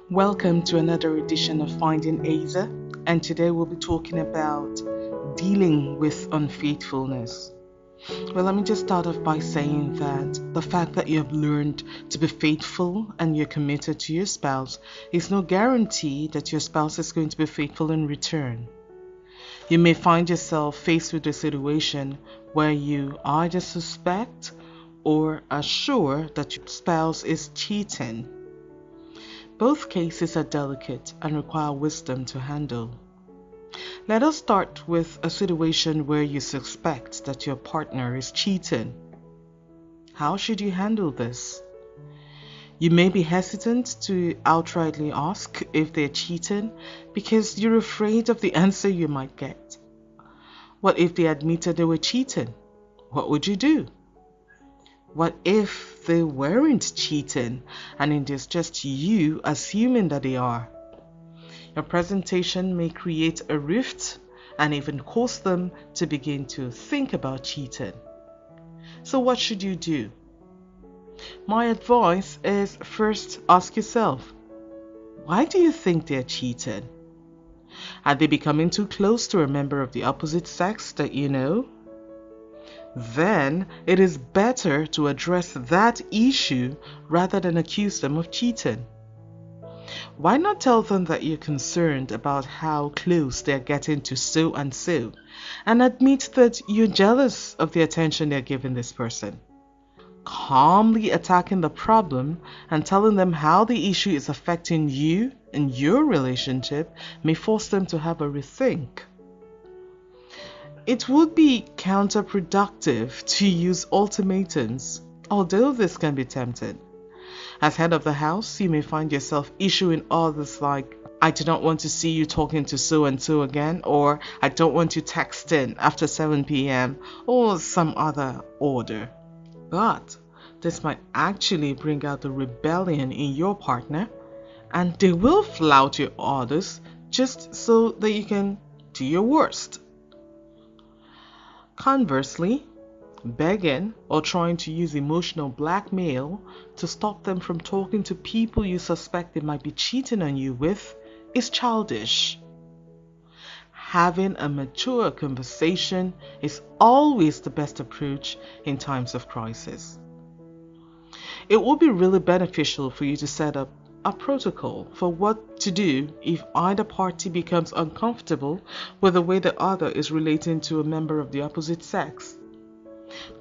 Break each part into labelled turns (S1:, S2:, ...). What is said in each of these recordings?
S1: Welcome to another edition of Finding Ezer, and today we'll be talking about dealing with unfaithfulness. Well, let me just start off by saying that the fact that you have learned to be faithful and you're committed to your spouse is no guarantee that your spouse is going to be faithful in return. You may find yourself faced with a situation where you either suspect or are sure that your spouse is cheating. Both cases are delicate and require wisdom to handle. Let us start with a situation where you suspect that your partner is cheating. How should you handle this? You may be hesitant to outrightly ask if they're cheating because you're afraid of the answer you might get. What if they admitted they were cheating? What would you do? What if they weren't cheating and it is just you assuming that they are? Your presentation may create a rift and even cause them to begin to think about cheating. So what should you do? My advice is first ask yourself, why do you think they're cheating? Are they becoming too close to a member of the opposite sex that you know? Then it is better to address that issue rather than accuse them of cheating. Why not tell them that you're concerned about how close they're getting to so and admit that you're jealous of the attention they're giving this person? Calmly attacking the problem and telling them how the issue is affecting you and your relationship may force them to have a rethink. It would be counterproductive to use ultimatums, although this can be tempting. As head of the house, you may find yourself issuing orders like, I do not want to see you talking to so and so again, or I don't want you texting after 7 p.m., or some other order. But this might actually bring out the rebellion in your partner, and they will flout your orders just so that you can do your worst. Conversely, begging or trying to use emotional blackmail to stop them from talking to people you suspect they might be cheating on you with is childish. Having a mature conversation is always the best approach in times of crisis. It will be really beneficial for you to set up a protocol for what to do if either party becomes uncomfortable with the way the other is relating to a member of the opposite sex.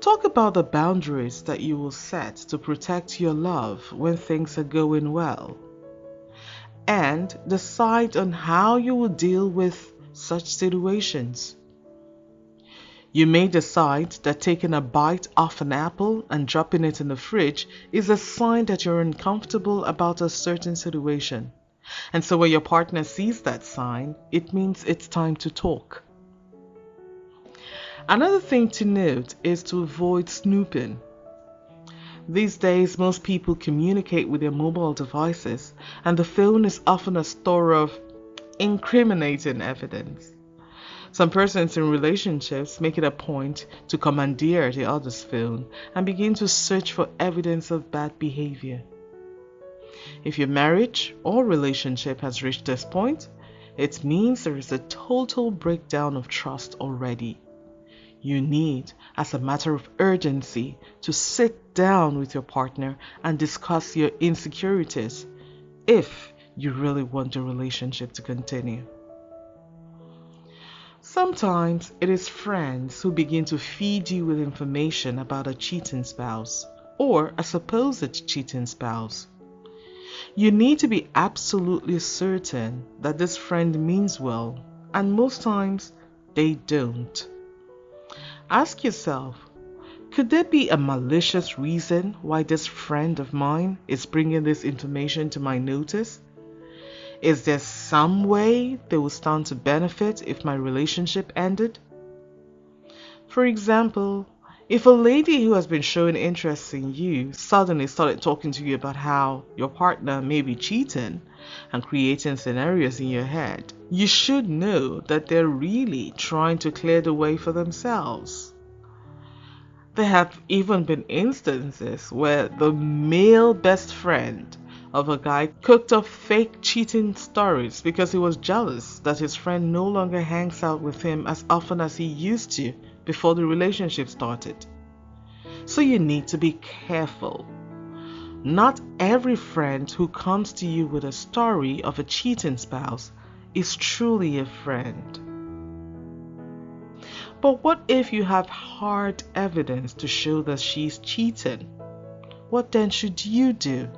S1: Talk about the boundaries that you will set to protect your love when things are going well, and decide on how you will deal with such situations. You may decide that taking a bite off an apple and dropping it in the fridge is a sign that you're uncomfortable about a certain situation. And so when your partner sees that sign, it means it's time to talk. Another thing to note is to avoid snooping. These days, most people communicate with their mobile devices, and the phone is often a store of incriminating evidence. Some persons in relationships make it a point to commandeer the other's phone and begin to search for evidence of bad behavior. If your marriage or relationship has reached this point, it means there is a total breakdown of trust already. You need, as a matter of urgency, to sit down with your partner and discuss your insecurities if you really want the relationship to continue. Sometimes it is friends who begin to feed you with information about a cheating spouse or a supposed cheating spouse. You need to be absolutely certain that this friend means well, and most times they don't. Ask yourself, could there be a malicious reason why this friend of mine is bringing this information to my notice? Is there some way they will stand to benefit if my relationship ended? For example, If a lady who has been showing interest in you suddenly started talking to you about how your partner may be cheating and creating scenarios in your head, you should know that they're really trying to clear the way for themselves. There have even been instances where the male best friend of a guy cooked up fake cheating stories because he was jealous that his friend no longer hangs out with him as often as he used to before the relationship started. So you need to be careful. Not every friend who comes to you with a story of a cheating spouse is truly a friend. But what if you have hard evidence to show that she's cheating? What then should you do?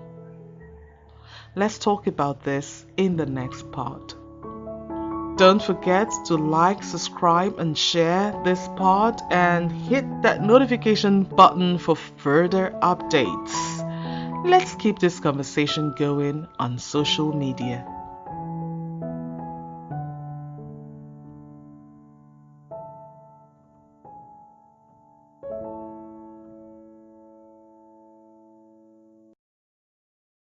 S1: Let's talk about this in the next part. Don't forget to like, subscribe, and share this pod and hit that notification button for further updates. Let's keep this conversation going on social media.